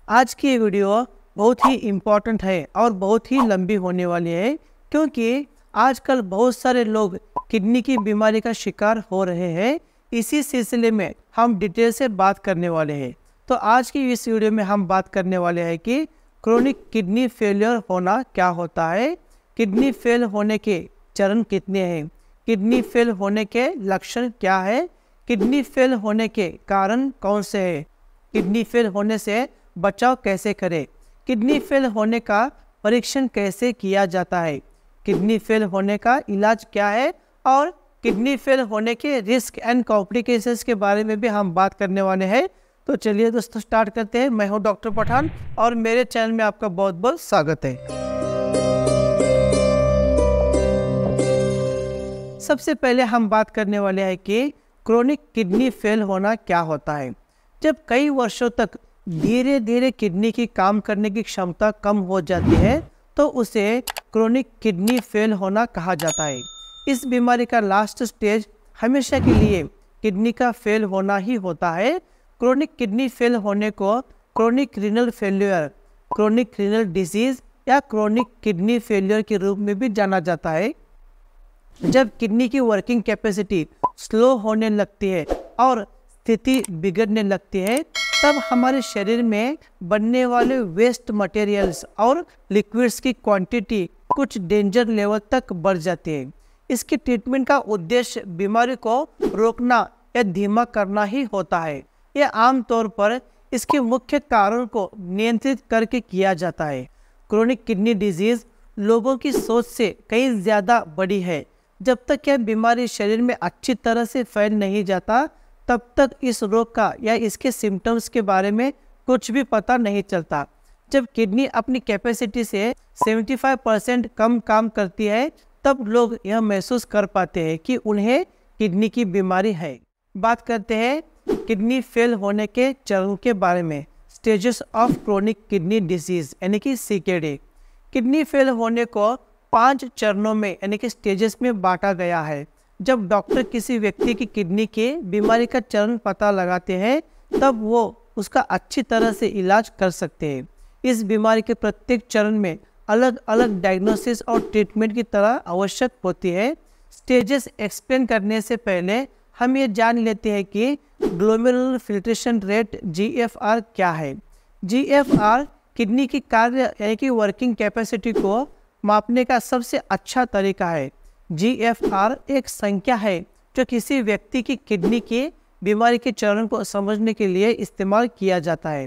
आज की ये वीडियो बहुत ही इम्पोर्टेंट है और बहुत ही लंबी होने वाली है, क्योंकि आजकल बहुत सारे लोग किडनी की बीमारी का शिकार हो रहे हैं। इसी सिलसिले में हम डिटेल से बात करने वाले हैं। तो आज की इस वीडियो में हम बात करने वाले हैं कि क्रोनिक किडनी फेलियर होना क्या होता है, किडनी फेल होने के चरण कितने हैं, किडनी फेल होने के लक्षण क्या है, किडनी फेल होने के कारण कौन से हैं, किडनी फेल होने से बचाव कैसे करें, किडनी फेल होने का परीक्षण कैसे किया जाता है, किडनी फेल होने का इलाज क्या है और किडनी फेल होने के रिस्क एंड कॉम्प्लिकेशंस के बारे में भी हम बात करने वाले हैं। तो चलिए दोस्तों स्टार्ट करते हैं। मैं हूं डॉक्टर पठान और मेरे चैनल में आपका बहुत बहुत स्वागत है। सबसे पहले हम बात करने वाले हैं कि क्रोनिक किडनी फेल होना क्या होता है। जब कई वर्षों तक धीरे धीरे किडनी की काम करने की क्षमता कम हो जाती है तो उसे क्रोनिक किडनी फेल होना कहा जाता है। इस बीमारी का लास्ट स्टेज हमेशा के लिए किडनी का फेल होना ही होता है। क्रोनिक किडनी फेल होने को chronic renal failure, chronic renal disease या क्रोनिक किडनी फेल्यूर के रूप में भी जाना जाता है। जब किडनी की वर्किंग कैपेसिटी स्लो होने लगती है और स्थिति बिगड़ने लगती है तब हमारे शरीर में बनने वाले वेस्ट मटेरियल्स और लिक्विड्स की क्वांटिटी कुछ डेंजर लेवल तक बढ़ जाती है। इसकी ट्रीटमेंट का उद्देश्य बीमारी को रोकना या धीमा करना ही होता है। यह आमतौर पर इसके मुख्य कारण को नियंत्रित करके किया जाता है। क्रोनिक किडनी डिजीज लोगों की सोच से कहीं ज़्यादा बड़ी है। जब तक यह बीमारी शरीर में अच्छी तरह से फैल नहीं जाता तब तक इस रोग का या इसके सिम्टम्स के बारे में कुछ भी पता नहीं चलता। जब किडनी अपनी कैपेसिटी से 75% कम काम करती है तब लोग यह महसूस कर पाते हैं कि उन्हें किडनी की बीमारी है। बात करते हैं किडनी फेल होने के चरण के बारे में। Stages of chronic kidney disease यानी कि CKD। किडनी फेल होने को 5 चरणों में यानी कि स्टेजेस में बांटा गया है। जब डॉक्टर किसी व्यक्ति की किडनी के बीमारी का चरण पता लगाते हैं तब वो उसका अच्छी तरह से इलाज कर सकते हैं। इस बीमारी के प्रत्येक चरण में अलग अलग डायग्नोसिस और ट्रीटमेंट की तरह आवश्यक होती है। स्टेजेस एक्सप्लेन करने से पहले हम ये जान लेते हैं कि ग्लोमेरुलर फिल्ट्रेशन रेट GFR क्या है। GFR किडनी की कार्य यानी कि वर्किंग कैपेसिटी को मापने का सबसे अच्छा तरीका है। GFR एक संख्या है जो किसी व्यक्ति की किडनी की बीमारी के चरण को समझने के लिए इस्तेमाल किया जाता है।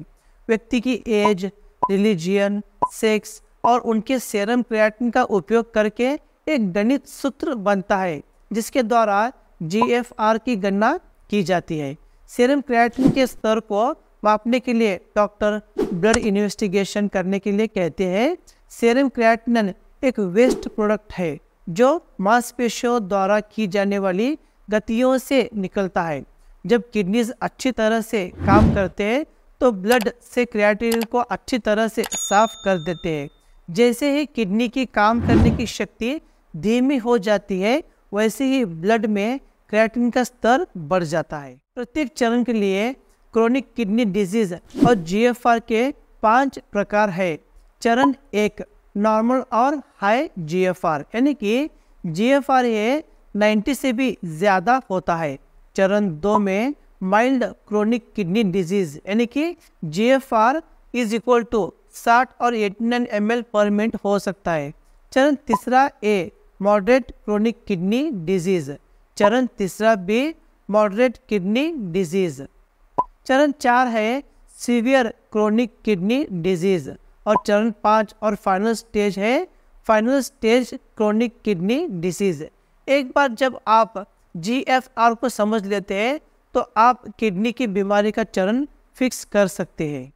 व्यक्ति की एज, रिलीजियन, सेक्स और उनके सेरम क्रिएटिनिन का उपयोग करके एक गणित सूत्र बनता है जिसके द्वारा GFR की गणना की जाती है। सेरम क्रिएटिनिन के स्तर को मापने के लिए डॉक्टर ब्लड इन्वेस्टिगेशन करने के लिए कहते हैं। सेरम क्रिएटिनिन एक वेस्ट प्रोडक्ट है जो मांसपेशियों द्वारा की जाने वाली गतियों से निकलता है। जब किडनीज अच्छी तरह से काम करते हैं तो ब्लड से क्रिएटिनिन को अच्छी तरह से साफ कर देते हैं। जैसे ही किडनी की काम करने की शक्ति धीमी हो जाती है वैसे ही ब्लड में क्रिएटिनिन का स्तर बढ़ जाता है। प्रत्येक चरण के लिए क्रोनिक किडनी डिजीज और GFR के 5 प्रकार है। चरण 1 नॉर्मल और हाई GFR यानी कि GFR ये 90 से भी ज़्यादा होता है। चरण 2 में माइल्ड क्रोनिक किडनी डिजीज यानी कि GFR इज इक्वल टू 60 और 89 ml पर मिनट हो सकता है। चरण 3 A moderate chronic kidney disease. चरण 3 B मॉडरेट किडनी डिजीज। चरण 4 है सीवियर क्रोनिक किडनी डिजीज और चरण 5 और फाइनल स्टेज है final stage chronic kidney disease. एक बार जब आप GFR को समझ लेते हैं तो आप किडनी की बीमारी का चरण फिक्स कर सकते हैं।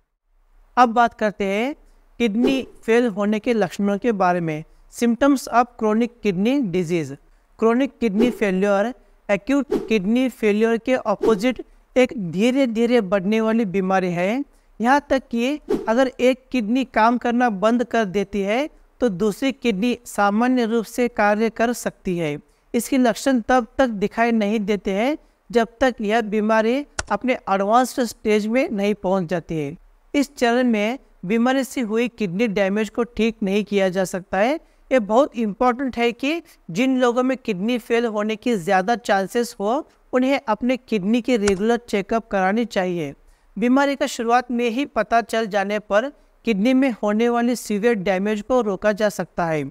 अब बात करते हैं किडनी फेल होने के लक्षणों के बारे में। Symptoms of chronic kidney disease. Chronic kidney failure acute kidney failure के ऑपोजिट एक धीरे धीरे बढ़ने वाली बीमारी है। यहाँ तक कि अगर एक किडनी काम करना बंद कर देती है तो दूसरी किडनी सामान्य रूप से कार्य कर सकती है। इसके लक्षण तब तक दिखाई नहीं देते हैं जब तक यह बीमारी अपने एडवांस्ड स्टेज में नहीं पहुंच जाती है। इस चरण में बीमारी से हुई किडनी डैमेज को ठीक नहीं किया जा सकता है। ये बहुत इम्पोर्टेंट है कि जिन लोगों में किडनी फेल होने की ज़्यादा चांसेस हो उन्हें अपने किडनी की रेगुलर चेकअप करानी चाहिए। बीमारी का शुरुआत में ही पता चल जाने पर किडनी में होने वाली सीवियर डैमेज को रोका जा सकता है।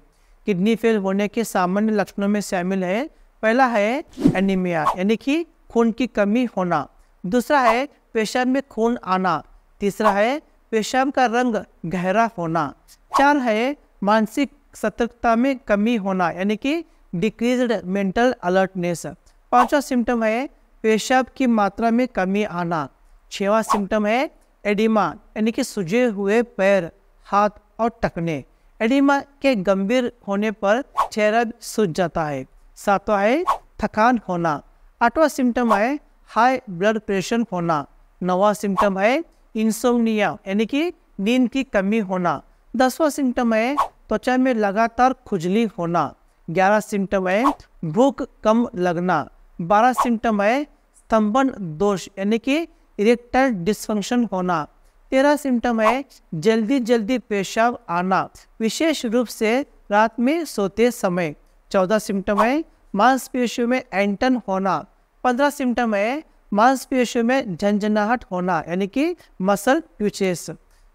किडनी फेल होने के सामान्य लक्षणों में शामिल है, पहला है एनीमिया यानी कि खून की कमी होना, दूसरा है पेशाब में खून आना, तीसरा है पेशाब का रंग गहरा होना, चार है मानसिक सतर्कता में कमी होना यानी कि डिक्रीज्ड मेंटल अलर्टनेस, पांचवा सिम्टम है पेशाब की मात्रा में कमी आना, छठवां सिम्टम है एडिमा यानी कि सूजे हुए पैर, हाथ और टखने। एडिमा के गंभीर होने पर चेहरा सूज जाता है। सातवां है थकान होना, आठवां सिम्टम है हाई ब्लड प्रेशर होना, नौवां सिम्टम है इंसोम्निया यानी कि नींद की कमी होना, दसवां सिम्टम है त्वचा में लगातार खुजली होना, 11 सिम्टम है भूख कम लगना, 12 सिम्टम है स्तंभन दोष यानी कि इरेक्टाइल डिसफंक्शन होना, 13 सिम्टम है जल्दी जल्दी पेशाब आना विशेष रूप से रात में सोते समय, 14 सिम्टम है मांसपेशियों में ऐंठन होना, 15 सिम्टम है मांसपेशियों में झंझनाहट होना यानी कि मसल ट्विचेस,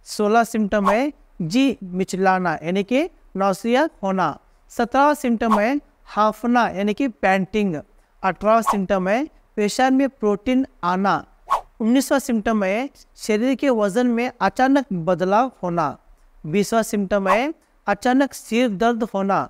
16 सिम्टम है जी मिचलाना यानी कि नौसिया होना, 17वां सिम्टम है हाफना यानी कि पैंटिंग, 18वां सिम्टम है पेशाब में प्रोटीन आना, 19वां सिम्टम है शरीर के वजन में अचानक बदलाव होना, 20वां सिम्टम है अचानक सिर दर्द होना।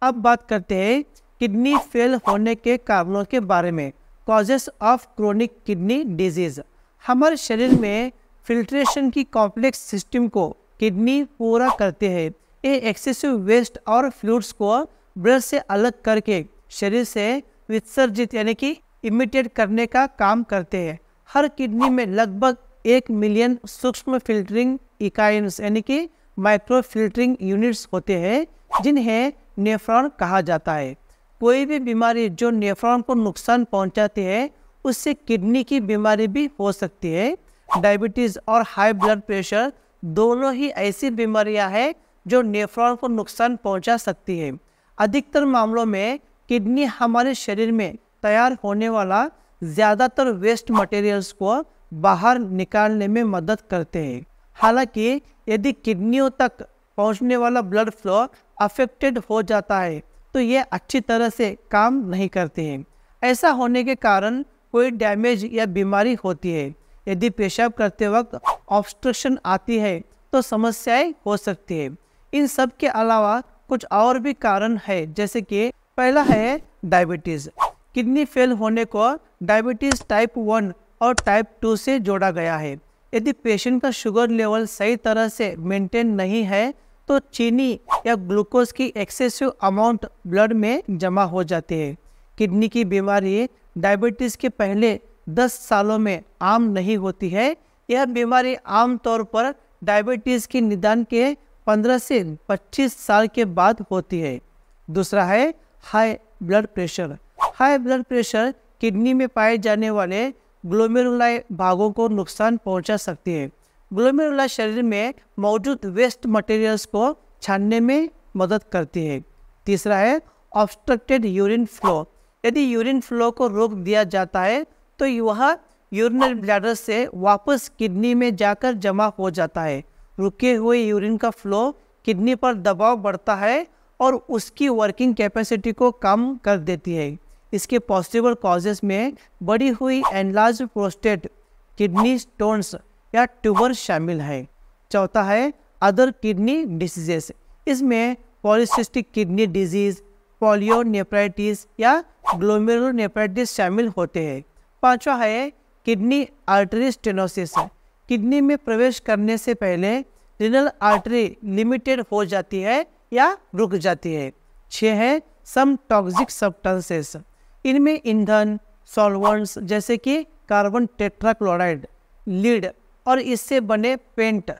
अब बात करते हैं किडनी फेल होने के कारणों के बारे में। Causes of chronic kidney disease. हमारे शरीर में फिल्ट्रेशन की कॉम्प्लेक्स सिस्टम को किडनी पूरा करते हैं। ये एक्सेसिव वेस्ट और फ्लूइड्स को ब्लड से अलग करके शरीर से विसर्जित यानी कि इमिटेट करने का काम करते हैं। हर किडनी में लगभग 1 मिलियन सूक्ष्म फिल्टरिंग इकाइंस यानी कि माइक्रो फिल्टरिंग यूनिट्स होते हैं जिन्हें नेफ्रॉन कहा जाता है। कोई भी बीमारी जो नेफ्रॉन को नुकसान पहुंचाती है उससे किडनी की बीमारी भी हो सकती है। डायबिटीज़ और हाई ब्लड प्रेशर दोनों ही ऐसी बीमारियां हैं जो नेफ्रॉन को नुकसान पहुंचा सकती है। अधिकतर मामलों में किडनी हमारे शरीर में तैयार होने वाला ज़्यादातर वेस्ट मटेरियल्स को बाहर निकालने में मदद करते हैं। हालांकि यदि किडनियों तक पहुंचने वाला ब्लड फ्लो अफेक्टेड हो जाता है तो ये अच्छी तरह से काम नहीं करते हैं। ऐसा होने के कारण कोई डैमेज या बीमारी होती है। यदि पेशाब करते वक्त ऑब्स्ट्रक्शन आती है तो समस्याएं हो सकती है। इन सब के अलावा कुछ और भी कारण है, जैसे कि पहला है डायबिटीज़। किडनी फेल होने को डायबिटीज़ टाइप 1 और टाइप 2 से जोड़ा गया है। यदि पेशेंट का शुगर लेवल सही तरह से मेंटेन नहीं है तो चीनी या ग्लूकोज की एक्सेसिव अमाउंट ब्लड में जमा हो जाती है। किडनी की बीमारी डायबिटीज़ के पहले 10 सालों में आम नहीं होती है। यह बीमारी आमतौर पर डायबिटीज़ की निदान के 15 से 25 साल के बाद होती है। दूसरा है high blood pressure. High blood pressure kidney में पाए जाने वाले ग्लोमेरुलाई भागों को नुकसान पहुंचा सकती है। ग्लोमेरुलाई शरीर में मौजूद वेस्ट मटेरियल्स को छानने में मदद करती है। तीसरा है ऑब्स्ट्रक्टेड यूरिन फ्लो। यदि यूरिन फ्लो को रोक दिया जाता है तो वह यूरिनरी ब्लैडर से वापस किडनी में जाकर जमा हो जाता है। रुके हुए यूरिन का फ्लो किडनी पर दबाव बढ़ता है और उसकी वर्किंग कैपेसिटी को कम कर देती है। इसके पॉसिबल कॉजेस में बढ़ी हुई एनलार्ज प्रोस्टेट, किडनी स्टोन्स या ट्यूमर शामिल है। चौथा है अदर किडनी डिसीजेस। इसमें पॉलीसिस्टिक किडनी डिजीज, पॉलियोनेफ्राइटिस या ग्लोमेरुलोनेफ्राइटिस शामिल होते हैं। पांचवा है किडनी आर्टरी स्टेनोसिस। किडनी में प्रवेश करने से पहले रीनल आर्टरी लिमिटेड हो जाती है या रुक जाती है। 6 है सम टॉक्सिक सब्सटेंसेस। इनमें ईंधन, सॉल्वेंट्स जैसे कि कार्बन टेट्राक्लोराइड, लीड और इससे बने पेंट,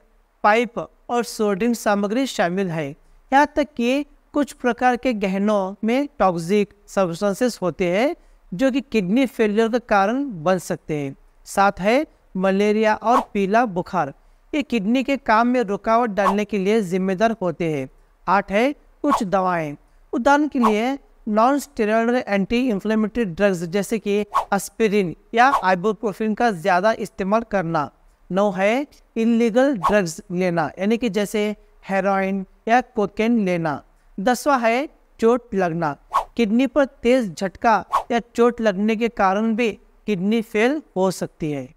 पाइप और सोल्डरिंग सामग्री शामिल है। यहाँ तक कि कुछ प्रकार के गहनों में टॉक्सिक सब्सटेंसेस होते हैं जो कि किडनी फेलियर का कारण बन सकते हैं। 7 है मलेरिया और पीला बुखार। ये किडनी के काम में रुकावट डालने के लिए जिम्मेदार होते हैं। 8 है कुछ दवाएं, उदाहरण के लिए non steroidal anti inflammatory drugs जैसे कि एस्पिरिन या आइबुप्रोफेन का ज़्यादा इस्तेमाल करना। 9 है इलीगल ड्रग्स लेना, यानी कि जैसे हेरोइन या कोकेन लेना। 10वां है चोट लगना, किडनी पर तेज झटका या चोट लगने के कारण भी किडनी फेल हो सकती है।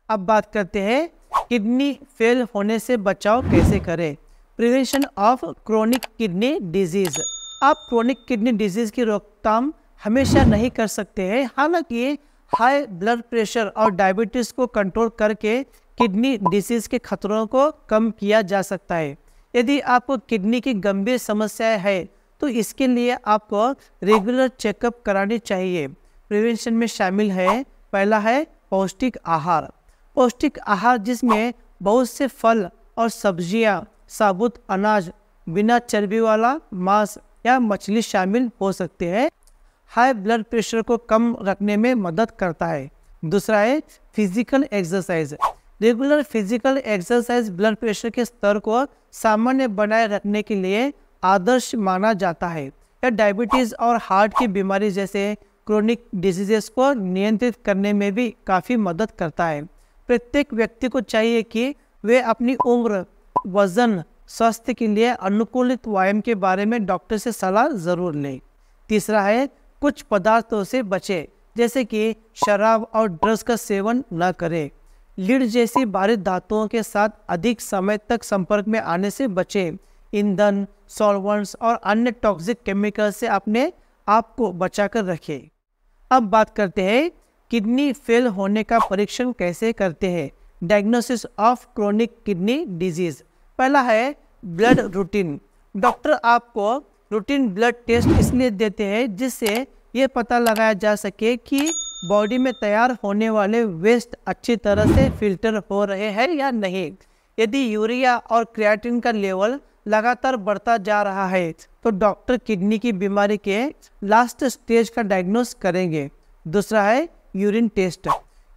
अब बात करते हैं किडनी फेल होने से बचाव कैसे करें। Prevention of chronic kidney disease. आप क्रोनिक किडनी डिजीज की रोकथाम हमेशा नहीं कर सकते हैं, हालांकि हाई ब्लड प्रेशर और डायबिटीज को कंट्रोल करके किडनी डिजीज के खतरों को कम किया जा सकता है। यदि आपको किडनी की गंभीर समस्याएं है तो इसके लिए आपको रेगुलर चेकअप करानी चाहिए। प्रिवेंशन में शामिल है, पहला है पौष्टिक आहार। पौष्टिक आहार जिसमें बहुत से फल और सब्जियां, साबुत अनाज, बिना चर्बी वाला मांस या मछली शामिल हो सकते हैं, हाई ब्लड प्रेशर को कम रखने में मदद करता है। दूसरा है physical exercise. Regular physical exercise blood pressure के स्तर को सामान्य बनाए रखने के लिए आदर्श माना जाता है। यह डायबिटीज़ और हार्ट की बीमारी जैसे क्रोनिक डिजीजेस को नियंत्रित करने में भी काफ़ी मदद करता है। प्रत्येक व्यक्ति को चाहिए कि वे अपनी उम्र, वजन, स्वास्थ्य के लिए अनुकूलित व्यायाम के बारे में डॉक्टर से सलाह ज़रूर लें। तीसरा है कुछ पदार्थों से बचें, जैसे कि शराब और ड्रग्स का सेवन न करें। लीड जैसी भारी धातुओं के साथ अधिक समय तक संपर्क में आने से बचें। ईंधन, सॉल्वेंट्स और अन्य टॉक्सिक केमिकल से अपने आप को बचाकर रखें। अब बात करते हैं किडनी फेल होने का परीक्षण कैसे करते हैं। Diagnosis of chronic kidney disease. पहला है ब्लड रूटीन। डॉक्टर आपको रूटीन ब्लड टेस्ट इसलिए देते हैं जिससे ये पता लगाया जा सके कि बॉडी में तैयार होने वाले वेस्ट अच्छी तरह से फिल्टर हो रहे हैं या नहीं। यदि यूरिया और क्रिएटिन का लेवल लगातार बढ़ता जा रहा है तो डॉक्टर किडनी की बीमारी के लास्ट स्टेज का डायग्नोस करेंगे। दूसरा है यूरिन टेस्ट।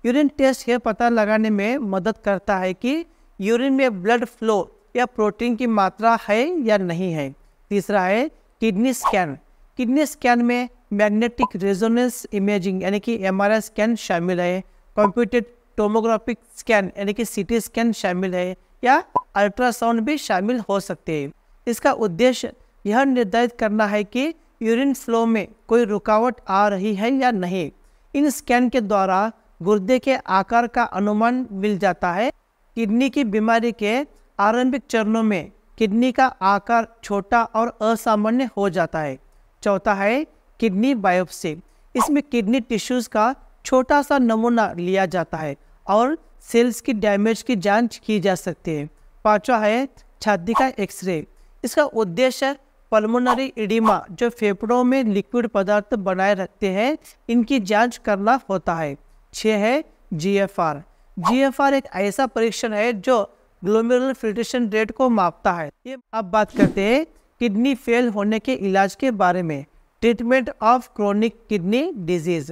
यूरिन टेस्ट यह पता लगाने में मदद करता है कि यूरिन में ब्लड फ्लो या प्रोटीन की मात्रा है या नहीं है। तीसरा है किडनी स्कैन। किडनी स्कैन में मैग्नेटिक रेजोनेंस इमेजिंग यानी कि MRI स्कैन शामिल है, कंप्यूटेड टोमोग्राफिक स्कैन यानी कि CT स्कैन शामिल है या अल्ट्रासाउंड भी शामिल हो सकते हैं। इसका उद्देश्य यह निर्धारित करना है कि यूरिन फ्लो में कोई रुकावट आ रही है या नहीं। इन स्कैन के द्वारा गुर्दे के आकार का अनुमान मिल जाता है। किडनी की बीमारी के आरंभिक चरणों में किडनी का आकार छोटा और असामान्य हो जाता है। चौथा है किडनी बायोप्सी। इसमें किडनी टिश्यूज़ का छोटा सा नमूना लिया जाता है और सेल्स की डैमेज की जांच की जा सकती है। पांचवा है छाती का एक्सरे। इसका उद्देश्य पल्मोनरी एडिमा जो फेफड़ों में लिक्विड पदार्थ बनाए रखते हैं, इनकी जांच करना होता है। 6 है GFR। GFR एक ऐसा परीक्षण है जो ग्लोमेरुलर फिल्ट्रेशन रेट को मापता है। ये अब बात करते हैं किडनी फेल होने के इलाज के बारे में। Treatment of chronic kidney disease.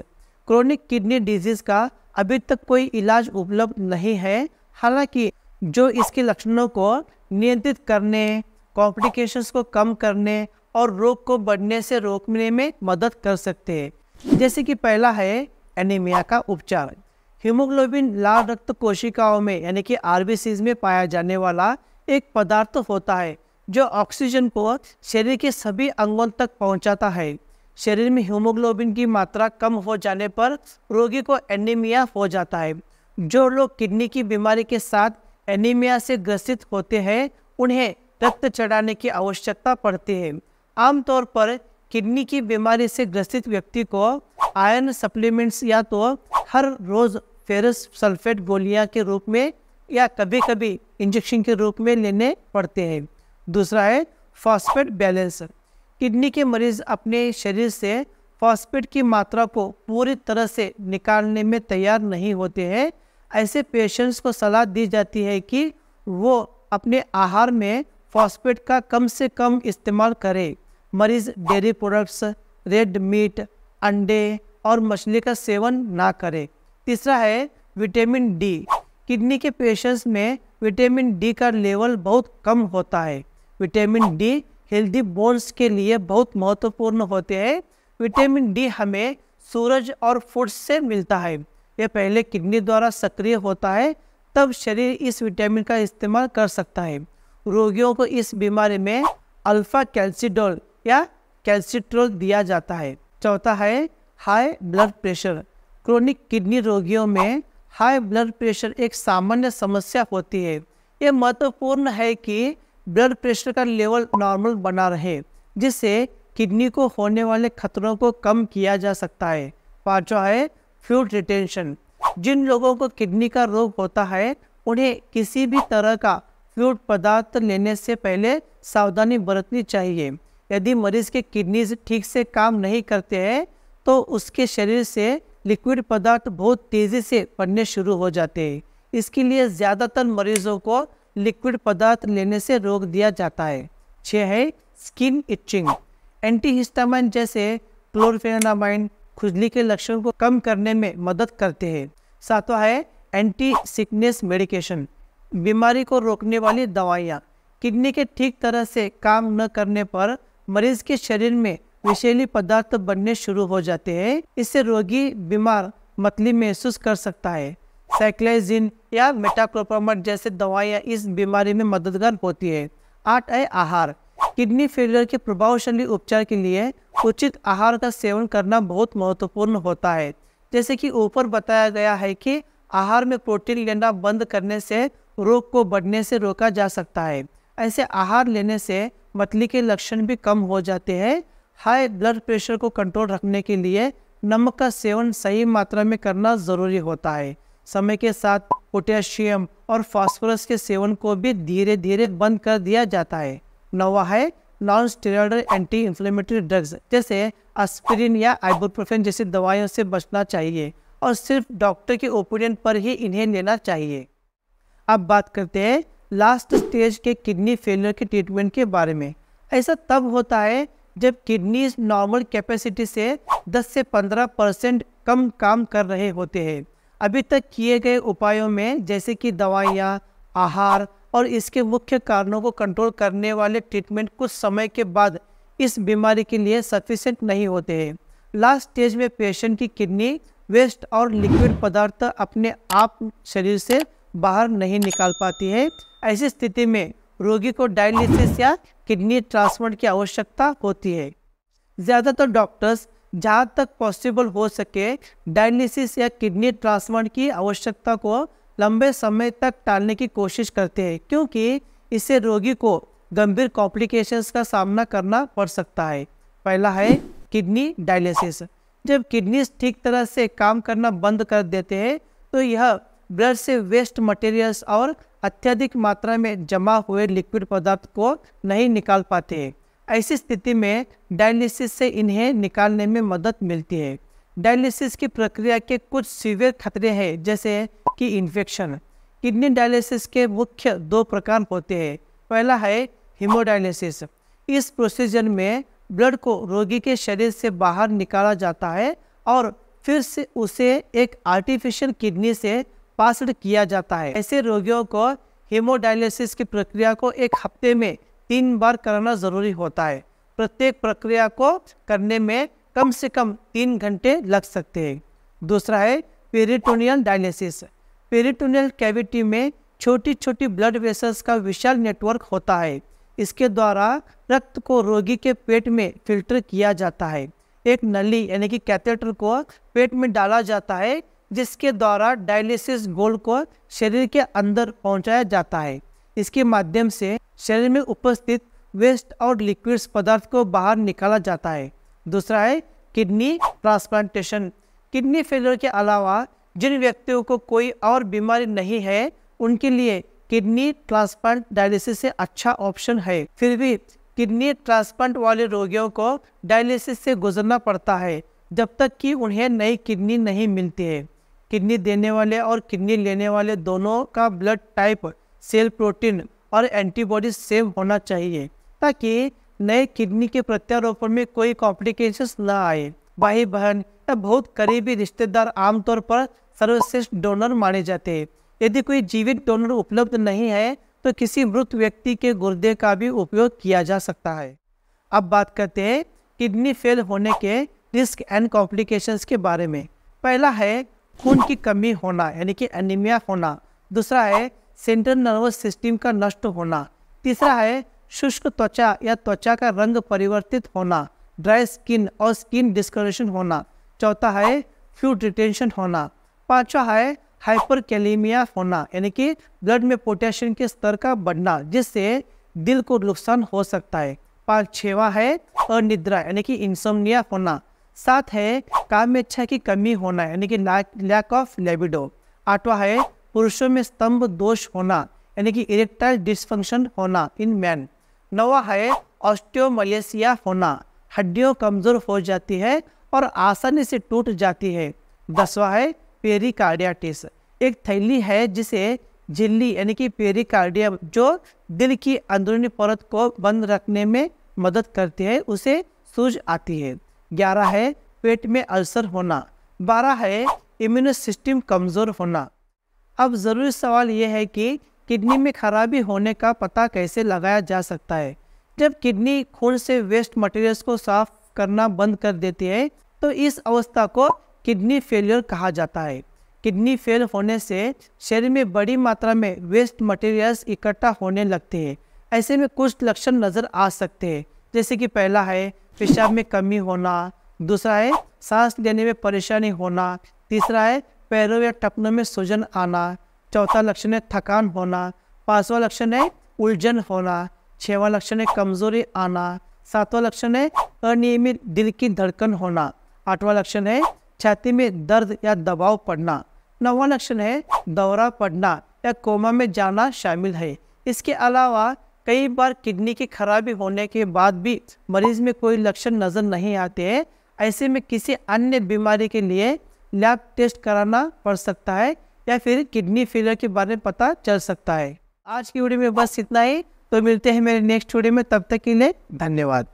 Chronic kidney disease का अभी तक कोई इलाज उपलब्ध नहीं है, हालांकि जो इसके लक्षणों को नियंत्रित करने, कॉम्प्लिकेशंस को कम करने और रोग को बढ़ने से रोकने में मदद कर सकते हैं। जैसे कि पहला है एनीमिया का उपचार। हीमोग्लोबिन लाल रक्त कोशिकाओं में यानी कि RBCs में पाया जाने वाला एक पदार्थ होता है जो ऑक्सीजन को शरीर के सभी अंगों तक पहुंचाता है। शरीर में हीमोग्लोबिन की मात्रा कम हो जाने पर रोगी को एनीमिया हो जाता है। जो लोग किडनी की बीमारी के साथ एनीमिया से ग्रसित होते हैं उन्हें रक्त चढ़ाने की आवश्यकता पड़ती है। आमतौर पर किडनी की बीमारी से ग्रसित व्यक्ति को आयरन सप्लीमेंट्स या तो हर रोज फेरस सल्फेट गोलियां के रूप में या कभी कभी इंजेक्शन के रूप में लेने पड़ते हैं। दूसरा है फॉस्फेट बैलेंस। किडनी के मरीज अपने शरीर से फॉस्फेट की मात्रा को पूरी तरह से निकालने में तैयार नहीं होते हैं। ऐसे पेशेंट्स को सलाह दी जाती है कि वो अपने आहार में फॉस्फेट का कम से कम इस्तेमाल करें। मरीज डेयरी प्रोडक्ट्स, रेड मीट, अंडे और मछली का सेवन ना करें। तीसरा है विटामिन डी। किडनी के पेशेंट्स में विटामिन डी का लेवल बहुत कम होता है। विटामिन डी हेल्दी बोन्स के लिए बहुत महत्वपूर्ण होते हैं। विटामिन डी हमें सूरज और फूड्स से मिलता है। यह पहले किडनी द्वारा सक्रिय होता है, तब शरीर इस विटामिन का इस्तेमाल कर सकता है। रोगियों को इस बीमारी में अल्फा कैल्सिडोल या कैल्सिट्रोल दिया जाता है। चौथा है high blood pressure. Chronic kidney रोगियों में हाई ब्लड प्रेशर एक सामान्य समस्या होती है। यह महत्वपूर्ण है कि ब्लड प्रेशर का लेवल नॉर्मल बना रहे, जिससे किडनी को होने वाले खतरों को कम किया जा सकता है। पांचवा है फ्लूइड रिटेंशन। जिन लोगों को किडनी का रोग होता है उन्हें किसी भी तरह का फ्लूइड पदार्थ लेने से पहले सावधानी बरतनी चाहिए। यदि मरीज के किडनी ठीक से काम नहीं करते हैं तो उसके शरीर से लिक्विड पदार्थ बहुत तेज़ी से बनने शुरू हो जाते हैं। इसके लिए ज़्यादातर मरीजों को लिक्विड पदार्थ लेने से रोक दिया जाता है। 6 है स्किन इचिंग। एंटीहिस्टामाइन जैसे क्लोरफेनामाइन खुजली के लक्षण को कम करने में मदद करते हैं। 7वां है एंटी सिकनेस मेडिकेशन। बीमारी को रोकने वाली दवाइयाँ। किडनी के ठीक तरह से काम न करने पर मरीज के शरीर में विषैली पदार्थ बनने शुरू हो जाते हैं। इससे रोगी बीमार मतली महसूस कर सकता है। साइक्लाइजिन या मेटाक्लोप्रामाइड जैसे दवाइयाँ इस बीमारी में मददगार होती है। 8 है आहार। किडनी फेलियर के प्रभावशाली उपचार के लिए उचित आहार का सेवन करना बहुत महत्वपूर्ण होता है। जैसे कि ऊपर बताया गया है कि आहार में प्रोटीन लेना बंद करने से रोग को बढ़ने से रोका जा सकता है। ऐसे आहार लेने से मतली के लक्षण भी कम हो जाते हैं। हाई ब्लड प्रेशर को कंट्रोल रखने के लिए नमक का सेवन सही मात्रा में करना ज़रूरी होता है। समय के साथ पोटेशियम और फास्फोरस के सेवन को भी धीरे धीरे बंद कर दिया जाता है। 9वां है non steroidal anti inflammatory drugs जैसे एस्पिरिन या आइबुप्रोफेन जैसी दवाइयों से बचना चाहिए और सिर्फ डॉक्टर के ओपिनियन पर ही इन्हें लेना चाहिए। अब बात करते हैं लास्ट स्टेज के किडनी फेलियर के ट्रीटमेंट के बारे में। ऐसा तब होता है जब किडनी नॉर्मल कैपेसिटी से 10 से 15% कम काम कर रहे होते हैं। अभी तक किए गए उपायों में जैसे कि दवाइयाँ, आहार और इसके मुख्य कारणों को कंट्रोल करने वाले ट्रीटमेंट कुछ समय के बाद इस बीमारी के लिए सफिशिएंट नहीं होते हैं। लास्ट स्टेज में पेशेंट की किडनी वेस्ट और लिक्विड पदार्थ अपने आप शरीर से बाहर नहीं निकाल पाती है। ऐसी स्थिति में रोगी को डायलिसिस या किडनी ट्रांसप्लांट की आवश्यकता होती है। ज़्यादातर डॉक्टर्स जहाँ तक पॉसिबल हो सके डायलिसिस या किडनी ट्रांसप्लांट की आवश्यकता को लंबे समय तक टालने की कोशिश करते हैं, क्योंकि इससे रोगी को गंभीर कॉम्प्लिकेशंस का सामना करना पड़ सकता है। पहला है किडनी डायलिसिस। जब किडनीज ठीक तरह से काम करना बंद कर देते हैं तो यह ब्लड से वेस्ट मटेरियल्स और अत्यधिक मात्रा में जमा हुए लिक्विड पदार्थ को नहीं निकाल पाते हैं। ऐसी स्थिति में डायलिसिस से इन्हें निकालने में मदद मिलती है। डायलिसिस की प्रक्रिया के कुछ सीवियर खतरे हैं, जैसे कि इन्फेक्शन। किडनी डायलिसिस के मुख्य 2 प्रकार होते हैं। पहला है हीमोडायलिसिस। इस प्रोसीजर में ब्लड को रोगी के शरीर से बाहर निकाला जाता है और फिर से उसे एक आर्टिफिशियल किडनी से पास्ड किया जाता है। ऐसे रोगियों को हीमोडायलिसिस की प्रक्रिया को 1 हफ्ते में 3 बार कराना जरूरी होता है। प्रत्येक प्रक्रिया को करने में कम से कम 3 घंटे लग सकते हैं। दूसरा है पेरिटोनियल डायलिसिस। पेरिटोनियल कैविटी में छोटी छोटी ब्लड वेसल्स का विशाल नेटवर्क होता है। इसके द्वारा रक्त को रोगी के पेट में फिल्टर किया जाता है। एक नली यानी कि कैथेटर को पेट में डाला जाता है, जिसके द्वारा डायलिसिस गोल को शरीर के अंदर पहुंचाया जाता है। इसके माध्यम से शरीर में उपस्थित वेस्ट और लिक्विड्स पदार्थ को बाहर निकाला जाता है। दूसरा है किडनी ट्रांसप्लांटेशन। किडनी फेलियर के अलावा जिन व्यक्तियों को कोई और बीमारी नहीं है उनके लिए किडनी ट्रांसप्लांट डायलिसिस से अच्छा ऑप्शन है। फिर भी किडनी ट्रांसप्लांट वाले रोगियों को डायलिसिस से गुजरना पड़ता है जब तक कि उन्हें नई किडनी नहीं मिलती है। किडनी देने वाले और किडनी लेने वाले दोनों का ब्लड टाइप, सेल प्रोटीन और एंटीबॉडीज सेम होना चाहिए ताकि नए किडनी के प्रत्यारोपण में कोई कॉम्प्लिकेशंस न आए। भाई बहन या बहुत करीबी रिश्तेदार आमतौर पर सर्वश्रेष्ठ डोनर माने जाते हैं। यदि कोई जीवित डोनर उपलब्ध नहीं है तो किसी मृत व्यक्ति के गुर्दे का भी उपयोग किया जा सकता है। अब बात करते हैं किडनी फेल होने के रिस्क एंड कॉम्प्लिकेशंस के बारे में। पहला है खून की कमी होना यानी कि एनीमिया होना। दूसरा है सेंट्रल नर्वस सिस्टम का नष्ट होना। तीसरा है शुष्क त्वचा या त्वचा का रंग परिवर्तित होना, ड्राई स्किन और स्किन डिस्कलरेशन होना। चौथा है फ्लूइड रिटेंशन होना। पांचवा है हाइपरकैलेमिया होना यानी कि ब्लड में पोटेशियम के स्तर का बढ़ना जिससे दिल को नुकसान हो सकता है। छठवां है अनिद्रा यानी कि इंसोम्निया होना। सात है काम में इच्छा की कमी होना यानी कि लैक ऑफ लिबिडो। आठवां है पुरुषों में स्तंभ दोष होना यानी कि इरेक्टाइल डिसफंक्शन होना इन मैन। नौवां है ऑस्टियोमलेसिया होना, हड्डियां कमजोर हो जाती है और आसानी से टूट जाती है। 10वां है पेरिकार्डियाटिस, एक थैली है जिसे झिल्ली यानी कि पेरिकार्डियम जो दिल की अंदरूनी परत को बंद रखने में मदद करती है उसे सूज आती है। 11 है पेट में अल्सर होना। 12 है इम्यून सिस्टम कमज़ोर होना। अब ज़रूरी सवाल यह है कि किडनी में खराबी होने का पता कैसे लगाया जा सकता है। जब किडनी खून से वेस्ट मटेरियल्स को साफ करना बंद कर देती है तो इस अवस्था को किडनी फेलियर कहा जाता है। किडनी फेल होने से शरीर में बड़ी मात्रा में वेस्ट मटेरियल्स इकट्ठा होने लगते हैं। ऐसे में कुछ लक्षण नज़र आ सकते हैं, जैसे कि पहला है पेशाब में कमी होना, दूसरा है सांस लेने में परेशानी होना, तीसरा है पैरों या टखनों में सूजन आना, चौथा लक्षण है थकान होना, पांचवा लक्षण है उलझन होना, छठवां लक्षण है कमजोरी आना, सातवां लक्षण है अनियमित दिल की धड़कन होना, आठवां लक्षण है छाती में दर्द या दबाव पड़ना, नौवां लक्षण है दौरा पड़ना या कोमा में जाना शामिल है। इसके अलावा कई बार किडनी की खराबी होने के बाद भी मरीज में कोई लक्षण नज़र नहीं आते हैं। ऐसे में किसी अन्य बीमारी के लिए लैब टेस्ट कराना पड़ सकता है या फिर किडनी फेलियर के बारे में पता चल सकता है। आज की वीडियो में बस इतना ही, तो मिलते हैं मेरे नेक्स्ट वीडियो में, तब तक के लिए धन्यवाद।